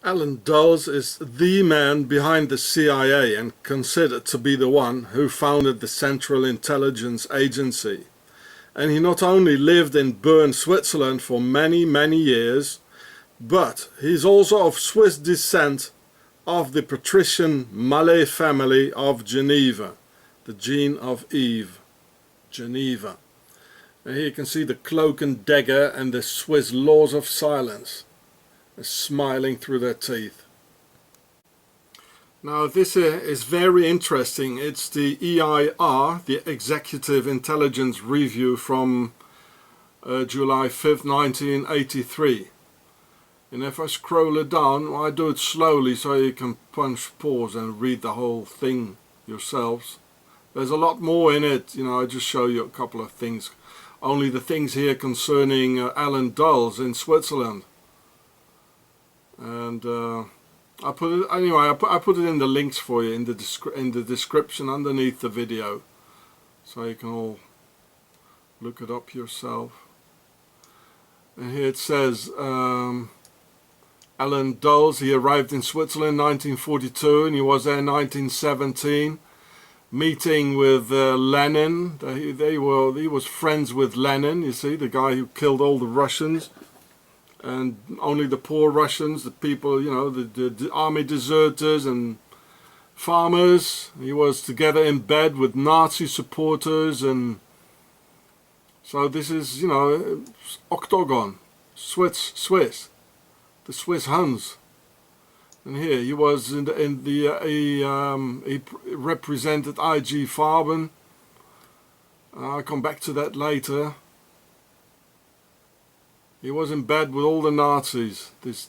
Allen Dulles is the man behind the CIA and considered to be the one who founded the Central Intelligence Agency. And he not only lived in Bern, Switzerland for many years, but he's also of Swiss descent of the patrician Mallet family of Geneva, the gene of Eve, Geneva. And here you can see the cloak and dagger and the Swiss laws of silence smiling through their teeth. Now this is very interesting. It's the EIR, the Executive Intelligence Review from July 5th, 1983. And if I scroll it down, I do it slowly so you can punch pause and read the whole thing yourselves. There's a lot more in it, you know, I just show you a couple of things. Only the things here concerning Allen Dulles in Switzerland. And I put it anyway. I put it in the links for you in the description underneath the video, so you can all look it up yourself. And here it says Allen Dulles. He arrived in Switzerland in 1942, and he was there in 1917, meeting with Lenin. He was friends with Lenin. You see, the guy who killed all the Russians. And only the poor Russians, the people, you know, the army deserters and farmers. He was together in bed with Nazi supporters, and so this is, you know, Octogon, Swiss, the Swiss Huns. And here he was he represented IG Farben. I'll come back to that later. He was in bed with all the Nazis, this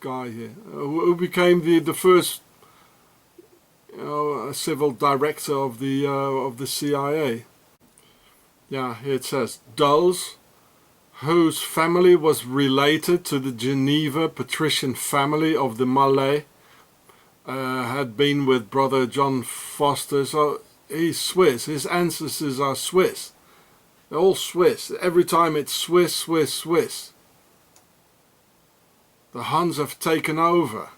guy here, who became the first, you know, civil director of the CIA. Yeah, here it says Dulles, whose family was related to the Geneva patrician family of the Mallet, had been with brother John Foster. So he's Swiss. His ancestors are Swiss. They're all Swiss. Every time it's Swiss, Swiss, Swiss. The Huns have taken over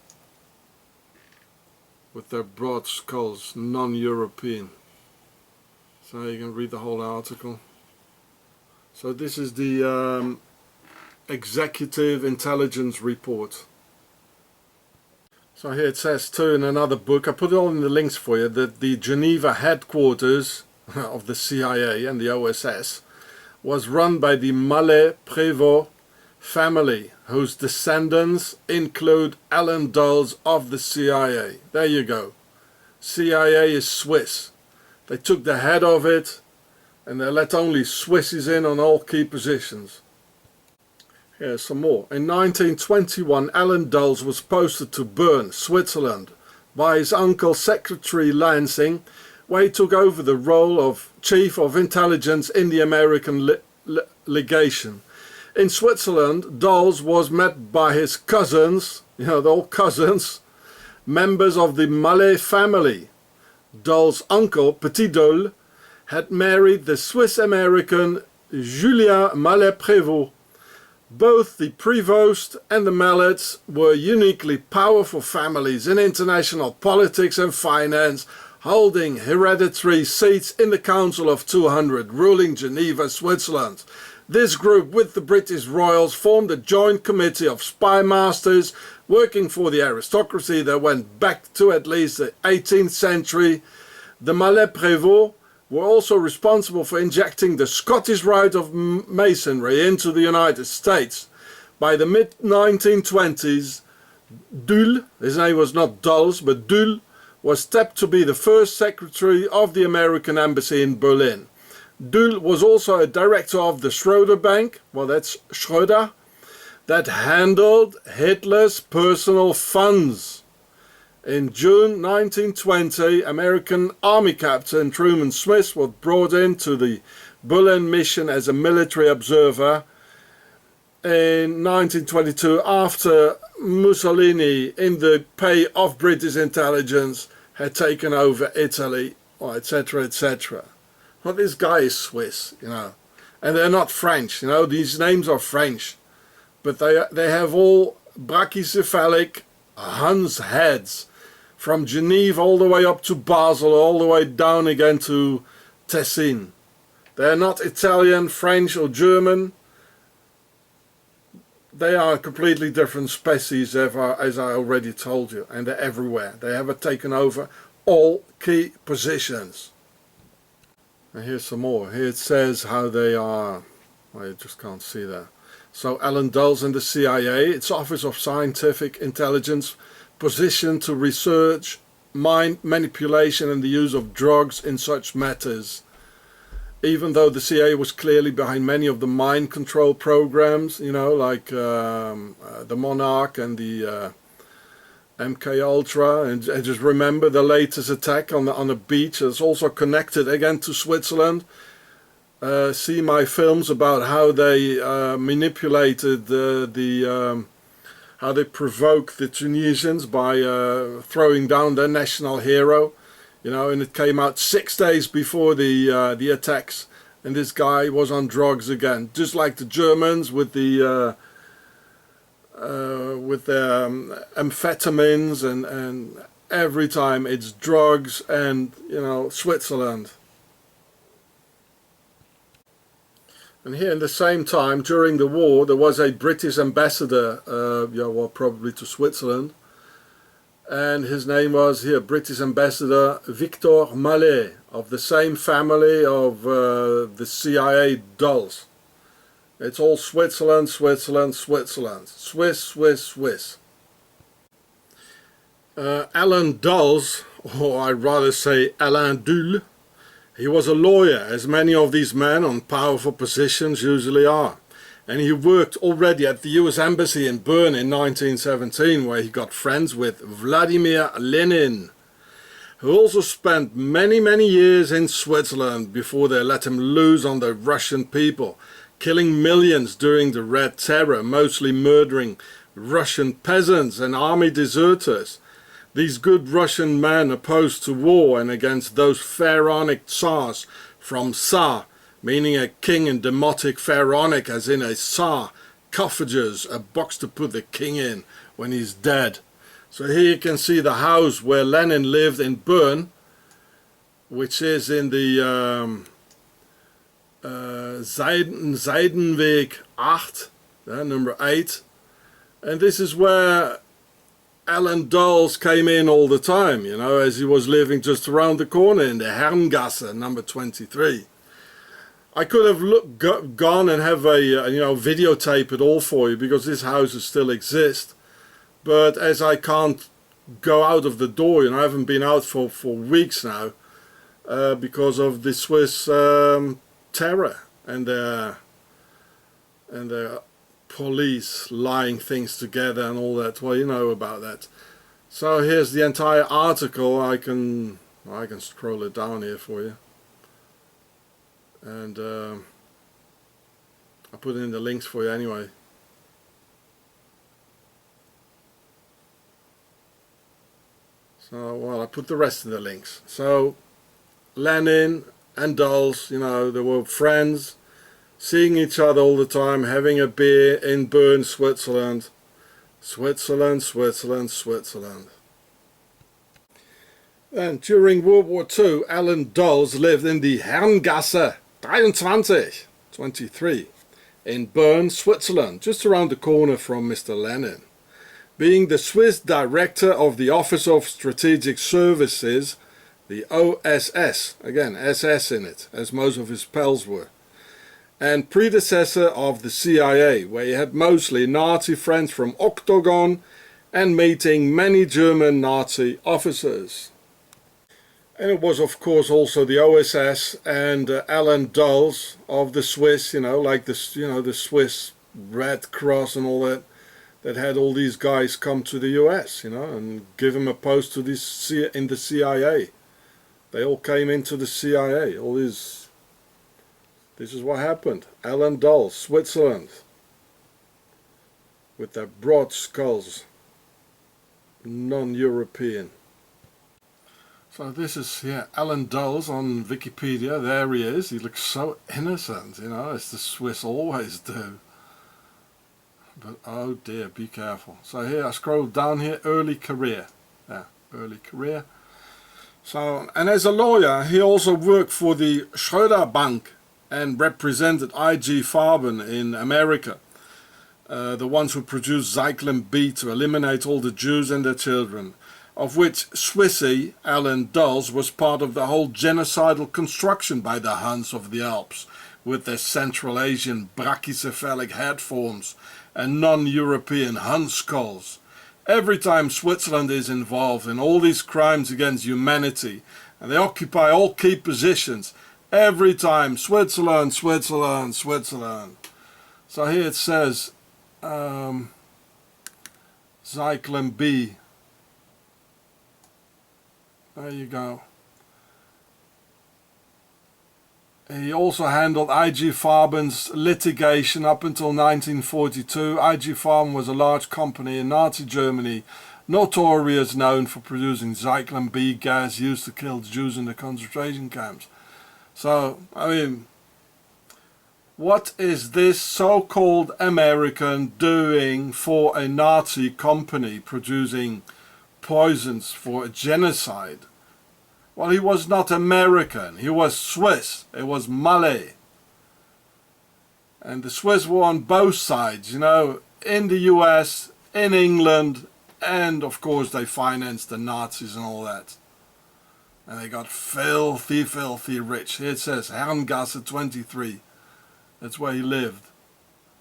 with their broad skulls, non-European. So you can read the whole article. So this is the Executive Intelligence Report. So here it says too in another book, I put it all in the links for you, that the Geneva headquarters of the CIA and the OSS was run by the Mallet Prevost family, whose descendants include Allen Dulles of the CIA. There you go. CIA is Swiss. They took the head of it and they let only Swissies in on all key positions. Here's some more. In 1921, Allen Dulles was posted to Bern, Switzerland, by his uncle Secretary Lansing, where he took over the role of Chief of Intelligence in the American legation. In Switzerland, Dulles was met by his cousins, you know, they're all cousins, members of the Mallet family. Dulles' uncle, Petit Dulles, had married the Swiss-American Julien Mallet Prevost. Both the Prevost and the Mallets were uniquely powerful families in international politics and finance, holding hereditary seats in the Council of 200, ruling Geneva, Switzerland. This group, with the British royals, formed a joint committee of spy masters working for the aristocracy that went back to at least the 18th century. The Mallet Prévost were also responsible for injecting the Scottish Rite of Masonry into the United States. By the mid-1920s, Dulles, his name was not Dulles, but Dulles, was stepped to be the first secretary of the American Embassy in Berlin. Dulles was also a director of the Schroeder Bank, well that's Schroeder, that handled Hitler's personal funds. In June 1920, American Army Captain Truman Smith was brought into the Berlin mission as a military observer. In 1922, after Mussolini, in the pay of British intelligence, had taken over Italy, etc., etc. Well, this guy is Swiss, you know, and they're not French, you know, these names are French, but they have all brachycephalic Huns heads from Geneva all the way up to Basel, all the way down again to Tessin. They're not Italian, French or German. They are a completely different species, as I already told you, and they're everywhere. They have taken over all key positions. And here's some more. Here it says how they are. Well, you just can't see that. So Alan Dulles and the CIA, its Office of Scientific Intelligence, positioned to research mind manipulation and the use of drugs in such matters. Even though the CIA was clearly behind many of the mind control programs, you know, like the Monarch and the MK Ultra, and just remember the latest attack on the beach. It's also connected again to Switzerland. See my films about how they manipulated how they provoked the Tunisians by throwing down their national hero. You know, and it came out 6 days before the attacks, and this guy was on drugs again, just like the Germans with their amphetamines, and every time it's drugs and, you know, Switzerland. And here in the same time, during the war, there was a British ambassador, yeah, well, probably to Switzerland. And his name was here, British Ambassador Victor Mallet, of the same family of the CIA Dulles. It's all Switzerland, Switzerland, Switzerland. Swiss, Swiss, Swiss. Alan Dulles, or I'd rather say Alain Dulles, he was a lawyer, as many of these men on powerful positions usually are. And he worked already at the US Embassy in Bern in 1917, where he got friends with Vladimir Lenin, who also spent many years in Switzerland before they let him loose on the Russian people, killing millions during the Red Terror, mostly murdering Russian peasants and army deserters. These good Russian men opposed to war and against those pharaonic tsars from Tsar, meaning a king in demotic pharaonic, as in a sarcophagus, a box to put the king in when he's dead. So here you can see the house where Lenin lived in Bern, which is in the Seidenweg 8, number 8. And this is where Alan Dulles came in all the time, you know, as he was living just around the corner in the Herrengasse, number 23. I could have gone and have a, you know, videotape it all for you, because these houses still exist. But as I can't go out of the door, you know, I haven't been out for weeks now, because of the Swiss terror and their police lying things together and all that. Well, you know about that. So here's the entire article. I can scroll it down here for you. And I'll put in the links for you anyway. So, well, I put the rest in the links. So, Lenin and Dulles, you know, they were friends, seeing each other all the time, having a beer in Bern, Switzerland. Switzerland, Switzerland, Switzerland. Then, during World War II, Alan Dulles lived in the Herrengasse 23 in Bern, Switzerland, just around the corner from Mr. Lenin. Being the Swiss director of the Office of Strategic Services, the OSS, again SS in it, as most of his pals were, and predecessor of the CIA, where he had mostly Nazi friends from Octogon and meeting many German Nazi officers. And it was of course also the OSS and Alan Dulles of the Swiss, you know, like this, you know, the Swiss Red Cross and all that, that had all these guys come to the US, you know, and give him a post to this in the CIA. They all came into the CIA. All these. This is what happened. Alan Dulles, Switzerland, with their broad skulls, non-European. So this is, yeah, Alan Dulles on Wikipedia. There he is. He looks so innocent, you know, as the Swiss always do. but oh dear, be careful. So here I scroll down here, early career. Yeah, early career. So, and as a lawyer, he also worked for the Schröder Bank and represented IG Farben in America. The ones who produced Zyklon B to eliminate all the Jews and their children, of which Swissy Alan Dulles was part of the whole genocidal construction by the Huns of the Alps, with their Central Asian brachycephalic head forms and non-European Hun skulls. Every time Switzerland is involved in all these crimes against humanity, and they occupy all key positions, every time Switzerland, Switzerland, Switzerland. So here it says Zyklon B. There you go. He also handled IG Farben's litigation up until 1942. IG Farben was a large company in Nazi Germany, notorious known for producing Zyklon B gas used to kill Jews in the concentration camps. So, I mean, what is this so-called American doing for a Nazi company producing poisons for a genocide? Well, he was not American, he was Swiss, it was Mallet. And the Swiss were on both sides, you know, in the US, in England, and of course they financed the Nazis and all that. And they got filthy, filthy rich. Here it says Herrengasse 23. That's where he lived.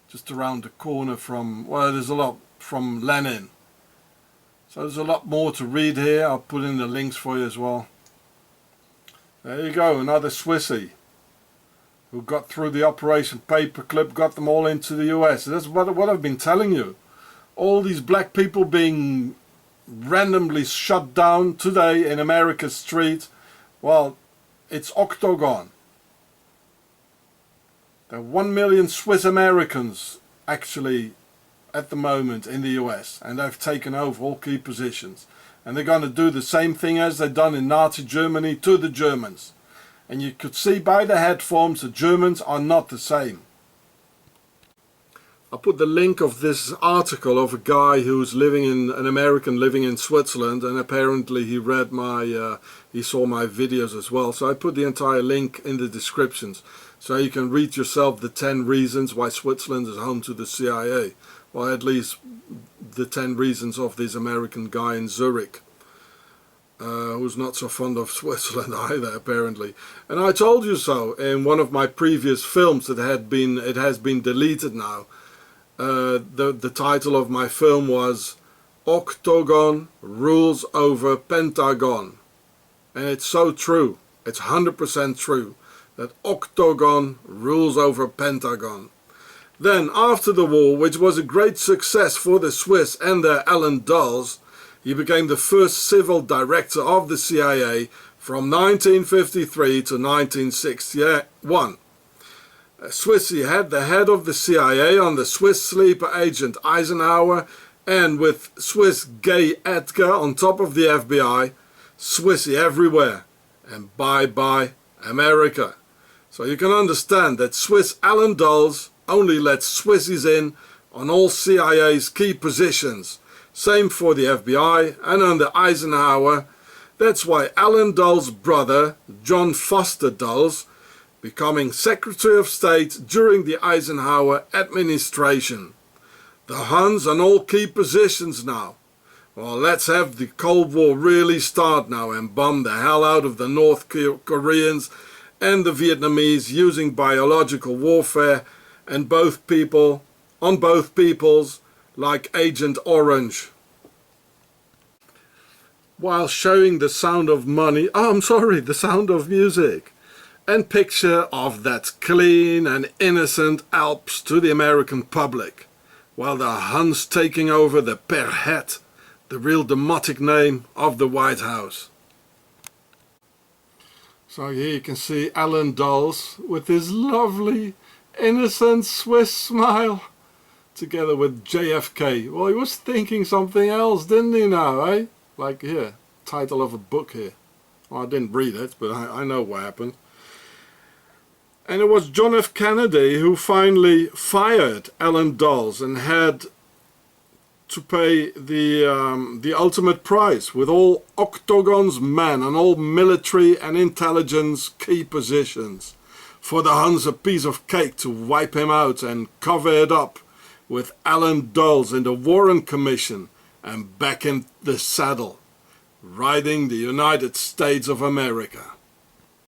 Just around the corner from, well, there's a lot from Lenin. So there's a lot more to read here. I'll put in the links for you as well. There you go, another Swissy who got through the Operation Paperclip, got them all into the US. That's what I've been telling you. All these black people being randomly shut down today in America's street. Well, it's Octogon. There are 1 million Swiss Americans actually at the moment in the US, and they've taken over all key positions. And they're going to do the same thing as they've done in Nazi Germany to the Germans. And you could see by the head forms the Germans are not the same. I'll put the link of this article of a guy who's an American living in Switzerland, and apparently he read he saw my videos as well. So I put the entire link in the descriptions, so you can read yourself the 10 reasons why Switzerland is home to the CIA. Well, at least the 10 reasons of this American guy in Zurich, who's not so fond of Switzerland either, apparently. And I told you so in one of my previous films that it has been deleted now. The title of my film was Octogon Rules Over Pentagon. And it's so true, it's 100% true, that Octogon rules over Pentagon. Then, after the war, which was a great success for the Swiss and their Alan Dulles, he became the first civil director of the CIA from 1953 to 1961. Swissy had the head of the CIA on the Swiss sleeper agent Eisenhower, and with Swiss gay Edgar on top of the FBI, Swissy everywhere, and bye-bye America. So you can understand that Swiss Alan Dulles only lets Swissies in on all CIA's key positions. Same for the FBI and under Eisenhower. That's why Alan Dulles' brother, John Foster Dulles, becoming Secretary of State during the Eisenhower administration. The Huns on all key positions now. Well, let's have the Cold War really start now and bomb the hell out of the North Koreans and the Vietnamese using biological warfare and on both peoples like Agent Orange. While showing the sound of money, the sound of music, and picture of that clean and innocent Alps to the American public, while the Huns taking over the Vermehrt, the real demotic name of the White House. So here you can see Alan Dulles with his lovely innocent Swiss smile, together with JFK. Well, he was thinking something else, didn't he now, eh? Like here, title of a book here. Well, I didn't read it, but I know what happened. And it was John F. Kennedy who finally fired Allen Dulles and had to pay the ultimate price with all Octogon's men and all military and intelligence key positions. For the Huns a piece of cake to wipe him out and cover it up with Allen Dulles in the Warren Commission and back in the saddle, riding the United States of America.